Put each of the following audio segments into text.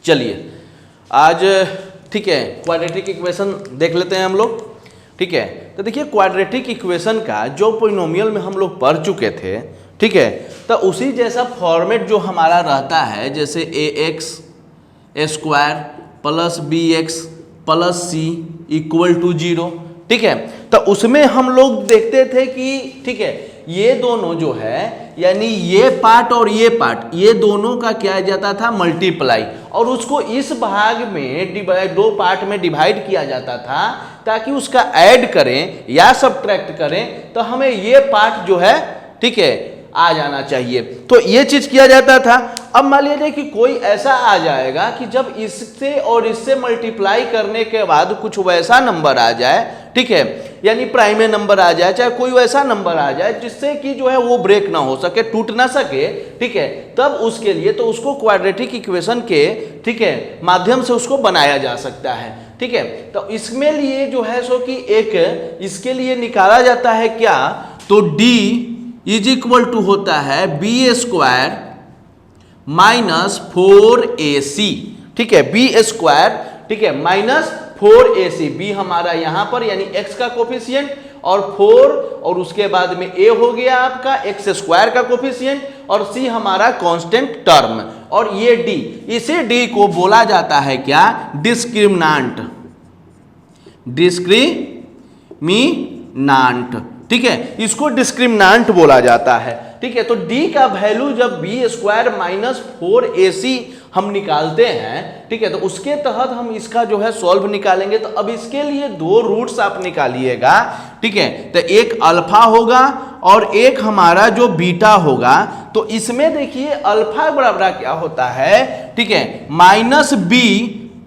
चलिए आज ठीक है क्वाड्रेटिक इक्वेशन देख लेते हैं हम लोग। ठीक है, तो देखिए क्वाड्रेटिक इक्वेशन का जो पोलिनोमियल में हम लोग पढ़ चुके थे, ठीक है, तो उसी जैसा फॉर्मेट जो हमारा रहता है, जैसे ax² plus bx plus c equal to 0, ठीक है, तो उसमें हम लोग देखते थे कि ठीक है ये दोनों जो है यानी ये पार्ट और ये पार्ट, ये दोनों का क्या जाता था मल्टीप्लाई, और उसको इस भाग में दो पार्ट में डिवाइड किया जाता था ताकि उसका ऐड करें या सब्ट्रैक्ट करें तो हमें ये पार्ट जो है ठीक है आ जाना चाहिए, तो ये चीज किया जाता था। अब मान लीजिए कि कोई ऐसा आ जाएगा कि जब इससे और इससे मल्टीप्लाई करने के बाद कुछ वैसा नंबर आ जाए, ठीक है, यानी प्राइम नंबर आ जाए, चाहे कोई वैसा नंबर आ जाए जिससे कि जो है वो ब्रेक ना हो सके, टूट ना सके, ठीक है, तब उसके लिए तो उसको क्वाड्रेटिक इक्वेशन के ठीक है माध्यम से उसको बनाया जा सकता है। ठीक है, तो इसमें लिए जो है सो कि एक इसके लिए निकाला जाता है क्या, तो d इज इक्वल टू होता है b² माइनस 4ac, ठीक है, b², ठीक है, माइनस 4ac, b हमारा यहां पर यानी x का कोफिशिएंट और 4 और उसके बाद में a हो गया आपका x² का कोफिशिएंट और c हमारा कांस्टेंट टर्म, और ये d, इसे d को बोला जाता है क्या, डिस्क्रिमिनांट, ठीक है, इसको डिस्क्रिमिनांट बोला जाता है। ठीक है, तो d का वैल्यू जब b² माइनस 4ac हम निकालते हैं, ठीक है, तो उसके तहत हम इसका जो है सॉल्व निकालेंगे। तो अब इसके लिए दो रूट्स आप निकालिएगा, ठीक है, तो एक अल्फा होगा और एक हमारा जो बीटा होगा। तो इसमें देखिए अल्फा बराबर क्या होता है, ठीक है, minus b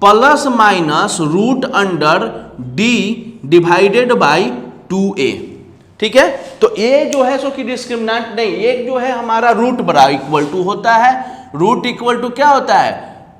plus minus root under d divided by 2a, ठीक है, तो ये जो है सो कि डिस्क्रिमिनेंट नहीं, एक जो है हमारा रूट बड़ा इक्वल टू होता है, रूट इक्वल टू क्या होता है,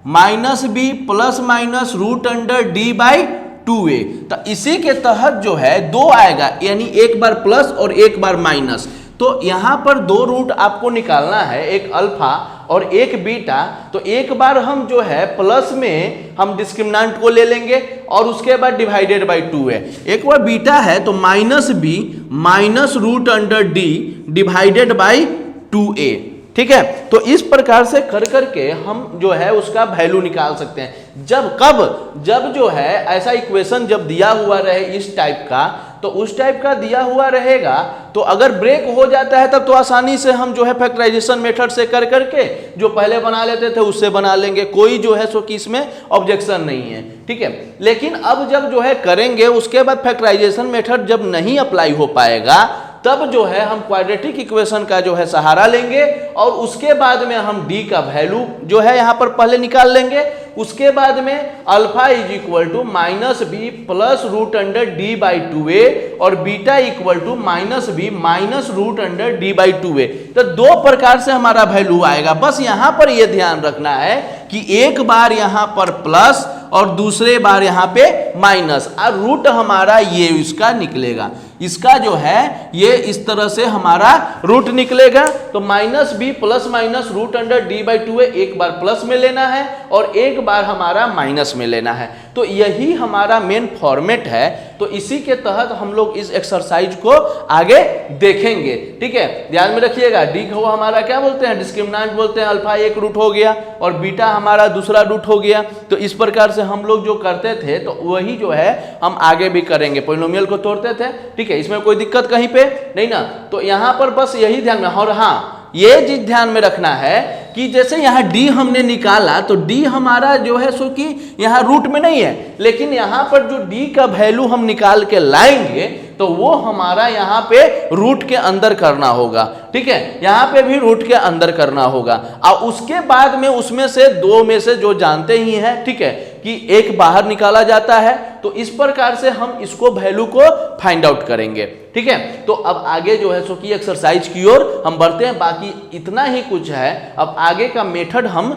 minus b plus minus root under d by 2a। तो इसी के तहत जो है दो आएगा, यानी एक बार प्लस और एक बार माइनस, तो यहां पर दो रूट आपको निकालना है, एक अल्फा और एक बीटा। तो एक बार हम जो है प्लस में हम डिस्क्रिमिनेंट को ले लेंगे और उसके बाद डिवाइडेड बाई 2 है, एक बार बीटा है तो minus b minus root under d divided by 2a, ठीक है। तो इस प्रकार से कर करके हम जो है उसका वैल्यू निकाल सकते हैं। जब जो है ऐसा इक्वेशन जब दिया हुआ रहे इस टाइप का, तो उस टाइप का दिया हुआ रहेगा, तो अगर ब्रेक हो जाता है तब तो आसानी से हम जो है फैक्टराइजेशन मेथड से कर करके जो पहले बना लेते थे उससे बना लेंगे, कोई जो है सो कि इसमें ऑब्जेक्शन नहीं है, ठीक है। लेकिन अब जब जो है करेंगे उसके बाद फैक्टराइजेशन मेथड जब नहीं अप्लाई हो पाएगा, तब जो है हम क्वाड्रेटिक इक्वेशन का जो है सहारा लेंगे और उसके बाद में हम d का वैल्यू जो है यहाँ पर पहले निकाल लेंगे। उसके बाद में alpha is equal to minus B plus root under d by 2a और beta equal to minus B minus root under d by 2a। तो दो प्रकार से हमारा वैल्यू आएगा। बस यहाँ पर यह ध्यान रखना है कि एक बार यहाँ पर प्लस और दूसरे बार यहाँ पे माइनस, और रूट हमारा ये इसका निकलेगा, इसका जो है ये इस तरह से हमारा रूट निकलेगा। तो minus B plus minus root under d by 2a एक बार प्लस में लेना है और एक बार हमारा माइनस में लेना है। तो यही हमारा मेन फॉर्मेट है। तो इसी के तहत हम लोग इस एक्सरसाइज को आगे देखेंगे, ठीक है। ध्यान में रखिएगा, डी को हमारा क्या बोलते हैं, डिस्क्रिमिनेंट बोलते हैं, अल्फा एक रूट हो गया और बीटा हमारा दूसरा रूट हो गया। तो इस प्रकार से हम लोग जो करते थे तो वही जो है हम आगे भी करेंगे, पोलिनोमियल को तोड़ते थे, ठीक है, इसमें कोई दिक्कत कहीं पे नहीं ना। तो यहाँ पर बस यही ध्यान में, और हाँ ये चीज ध्यान में रखना है कि जैसे यहाँ d हमने निकाला तो d हमारा जो है सो कि यहाँ रूट में नहीं है, लेकिन यहाँ पर जो d का वैल्यू हम निकाल के लाएंगे तो वो हमारा यहाँ पे रूट के अंदर करना होगा, ठीक है, यहाँ पे भी रूट के अंदर करना होगा। और उसके बाद में उसमें से दो में से जो जानते ही हैं, ठीक है, कि एक बाहर निकाला जाता है। तो इस प्रकार से हम इसको वैल्यू को फाइंड आउट करेंगे, ठीक है। तो अब आगे जो है सो कि एक्सरसाइज की ओर हम बढ़ते हैं। बाकी इतना ही कुछ है, अब आगे का मेथड हम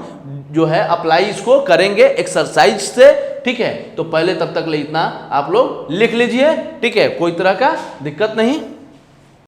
जो है अप्लाई इसको करेंगे एक्सरसाइज से, ठीक है। तो पहले तब तक ले इतना आप लोग लिख लीजिए, ठीक है, कोई तरह का दिक्कत नहीं।